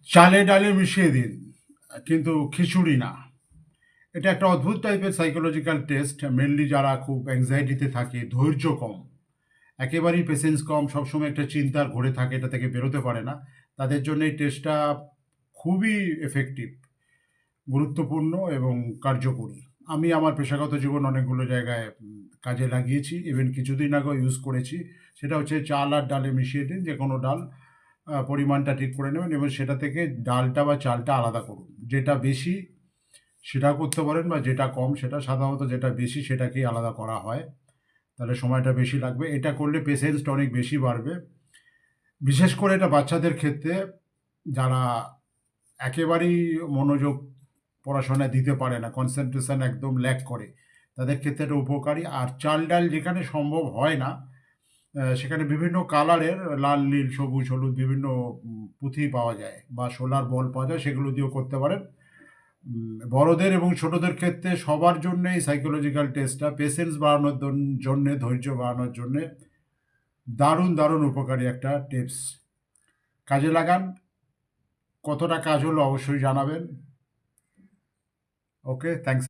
চালে ডালে মিশিয়ে দিন, কিন্তু খিচুড়ি না। এটা একটা অদ্ভুত টাইপের সাইকোলজিক্যাল টেস্ট। মেইনলি যারা খুব অ্যাংজাইটিতে থাকে, ধৈর্য কম, একেবারেই পেশেন্স কম, সবসময় একটা চিন্তার ঘোরে থাকে, এটা থেকে বেরোতে পারে না, তাদের জন্য এই টেস্টটা খুবই এফেক্টিভ, গুরুত্বপূর্ণ এবং কার্যকরী। আমি আমার পেশাগত জীবন অনেকগুলো জায়গায় কাজে লাগিয়েছি। ইভেন কিছুদিন আগেও ইউজ করেছি। সেটা হচ্ছে চাল আর ডালে মিশিয়ে দিন, যেকোনো ডাল। পরিমাণটা ঠিক করে নেবেন এবং সেটা থেকে ডালটা বা চালটা আলাদা করুন। যেটা বেশি সেটা করতে পারেন বা যেটা কম সেটা। সাধারণত যেটা বেশি সেটাকেই আলাদা করা হয়। তাহলে সময়টা বেশি লাগবে। এটা করলে পেশেন্সটা অনেক বেশি বাড়বে। বিশেষ করে এটা বাচ্চাদের ক্ষেত্রে, যারা একেবারেই মনোযোগ পড়াশোনায় দিতে পারে না, কনসেন্ট্রেশন একদম ল্যাক করে, তাদের ক্ষেত্রে এটা উপকারী। আর চাল ডাল যেখানে সম্ভব হয় না, সেখানে বিভিন্ন কালারের লাল, নীল, সবুজ, হলুদ বিভিন্ন পুঁথি পাওয়া যায় বা সোলার বল পাওয়া যায়, সেগুলো দিয়েও করতে পারেন। বড়দের এবং ছোটদের ক্ষেত্রে সবার জন্যই সাইকোলজিক্যাল টেস্টটা পেশেন্স বাড়ানোর জন্যে, ধৈর্য বাড়ানোর জন্যে দারুণ, দারুণ উপকারী একটা টিপস। কাজে লাগান। কতটা কাজ হলো অবশ্যই জানাবেন। ওকে, থ্যাংকস।